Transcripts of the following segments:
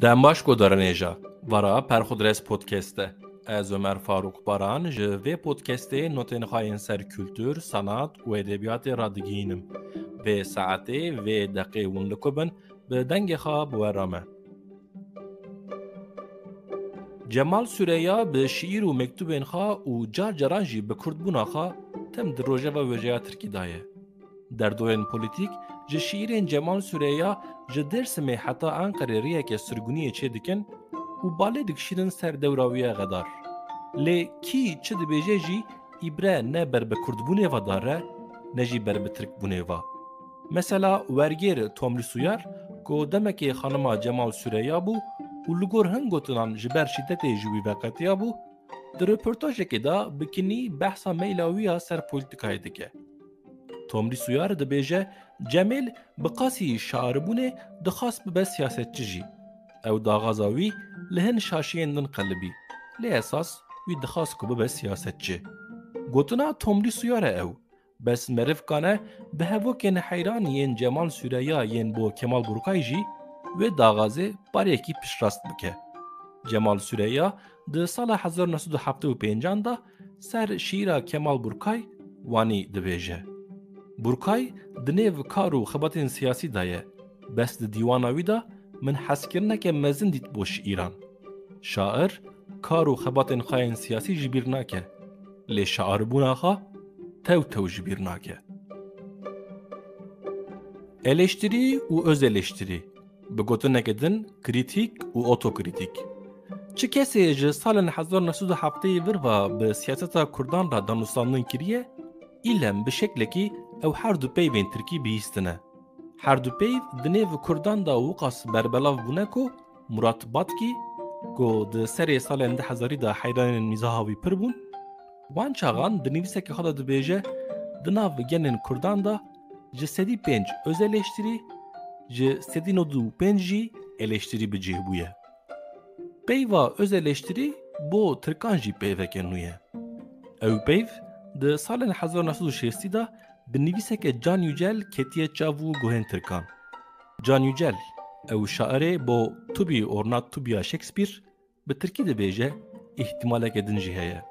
دەمباش گۆدەرەنێژە وەرە پەرخودرێز پۆدکەستە Ez Ömer Faruk Baran ji vê podcastê notên xwe yên ser kültür, sanat û edebiyatê radigihînim. Vê saetê vê deqê hûn li ku bin bi dengê xwe biwere me. Cemal Süreya bi şîîr û mektûbên xwe û car caran jî bi kurdbûna xwe tim di rojeva wêjeya Tirkî daye. Derdoyên polîtîk ji şîîrên Cemal Süreya ji Dêrsimê heta Enqerê rêyeke sirguniyê çê dikin û balê dikişînin ser dewra wî ya xedar. Lê kî çi dibêje jî îbre ne ber bi kurdbûnê ve dare, ne jî ber bi tirkbûnê ve. Mesela wergêr Tomli Suyar ku demekê xanima Cemal Süreya bû û li gor hin gotinan ji ber şîddetê ji wî veqetiya bû, di röportajekê da bikinî behsa meyla wî ya ser polîtîkayê dike. Tomli Suyar dibêje Cemêl bi qasî şairibûnê dixwast bibe siyasetçî jî. Ew daxwaza wî li hin şaşiyên din qelibî. Lê esas wî dixwast ku bibe siyasetçi. Gotina Tomli Suyar e ew. Bes merivkane bi hevokên heyraniyên Cemal Süreya yên bo Kemal Burkay jî wê daxwazê barekî piştrast bike. Cemal Süreya di sala 1975 da ser şîîra Kemal Burkay wanî dibêje. Burkay di nêv kar û xebatên siyasî da ye. Bes di dîwana wî da min hezkirineke mezin dît bo şîîran. Şair kar û xebatên xwe yên siyasî ji bîr nake. Lê şaîrbûna xwe tew ji bîr nake. Eleştirî û öz eleştirî bi gotinekê din krîtîk û otokritîk. Çi kesê ji salên 1970 vir ve bi siyaseta Kurdan ra danûstandin kiriye, îlem bi şeklekî ew her du peyvên Tirkî bihîstine. Her du peyv di nêv Kurdan da wiqas berbelav bûne ku Murat Batkî ku di serê salên 2000 da heyranên mîzaha wî pir bûn, wan çaxan di nivîsekê xwe de dibêje di nav genên Kurdan da ji sedî pênc öz eleştirî, ji sedî nodû pênc jî eleştirî bicih bûye. Peyva öz eleştirî bo Tirkan jî peyveke nû ye. Ew peyv di salên 1960 da bi nivîseke Can Yücel ketiye çav û guhên Tirkan. Can Yücel ew şairê bo Tubî Ornat Tubîya Shakespeare bi Tirkî dibêje îhtimaleke din jî heye.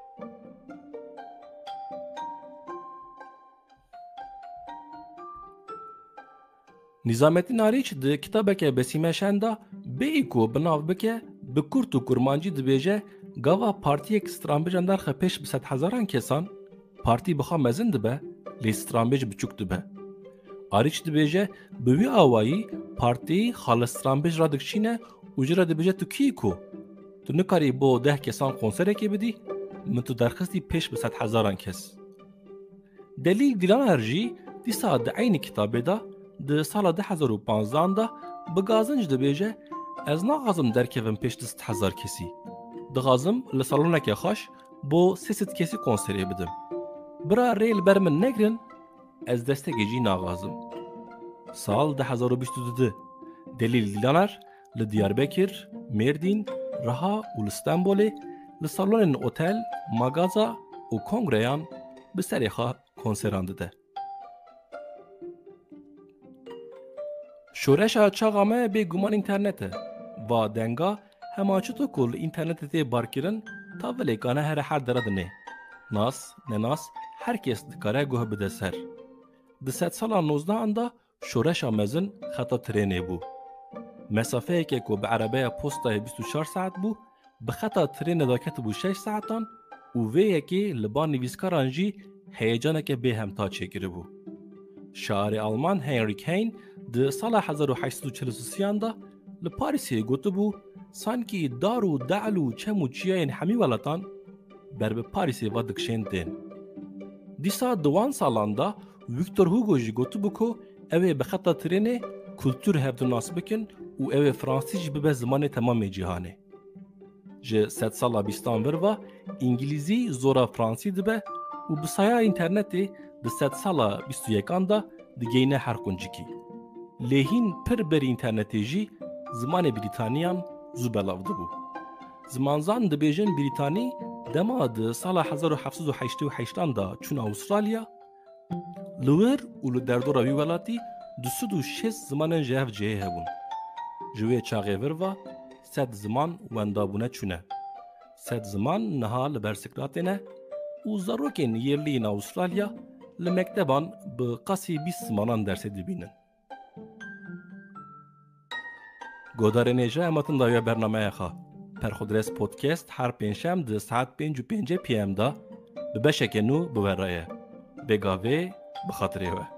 Nizamettin Arîç di kitabeke Besîmeşen da bêyî ku binav bike bi Kurd û Kurmancî dibêje gava partiyek stranbêjan derxe pêş bi 100,000 kesan, partî bixa mezin dibe, lê stranbêj biçûk dibe. Arîç dibêje bi wî awayî partî xalis stranbêj ra dikişîne û jî re dibêje tu kî ku? Tu nikarî bo 10 kesan konserekê bidî, min tu derxistî pêş bi 100,000 kes. Delîl Dîlaner jî dîsa di eynî kitabê da di sala 2015 da bi gazinc dibêje ez naxwazim derkevim pêş 100,000 kesî. Dixwazim li saloneke xweş bo 300 kesî konserê bidim. Bira rê li ber min negirin, ez destekê jî naxwazim. Sal 2022 Delîl Dîlaner li Diyarbekir, Mêrdîn, Riha û li Stenbolê li salonên otel, magaza û kongreyan bi serê xwe konseran dide. Şoreşa çaxa me bêguman înternet e. Va denga hema çito ku li înternetê tê barkirin ta velêkane here her dere dinê. Nas, nenas, herkes dikare guh bide ser. Di sed sala 19 da şoreşa mezin xeta trênê bû. Mesafeyeke ku bi erebeya postayê 24 saet bû, bi xeta trênê da ketibû 6 saetan û vê yekê li ba nivîskaran jî heyecaneke bêhemta çêkiribû. Şairê Alman Heinrich Heine di sala 1843 da li Parîsê gotibû sankî dar û de'l û çem û çiyayên hemî welatan ber bi Parîsê ve dikişên tên. Dîsa di wan salan da Victor Hugo jî gotibû ku ew ê bi xeta trênê kultûr hevdûnas bikin û ew ê Fransî jî bibe zimanê temamê cîhanê. Ji sed sala bîstan vir ve îngilîzî zora Fransî dibe û bi saya înternetê di sed sala 21 da digeyne her quncikî. Lêhîn pir berî înternetê jî zimanê Brîtaniyan zû belav dibû. Zimanzan dibêjin Brîtanî dema di sala 1788 da çûn Avustralya, li wir û li derdora wî welatî 206 zimanên ji hev cihê hebûn. Ji wê çaxê vir ve سد زمان وندابونه چونه. سد زمان نها لبرسکراتینه و زاروکین یرلین استرالیا لمکتبان به قاسی 20 زمانان درس دبینن. گودار نیجه اماتن داویا برنامه خواه. پرخودرس پودکست هر پنجشنبه ده ساعت 5:05 PM دا به بشک نو ببرایه. بگاوه بخاطره و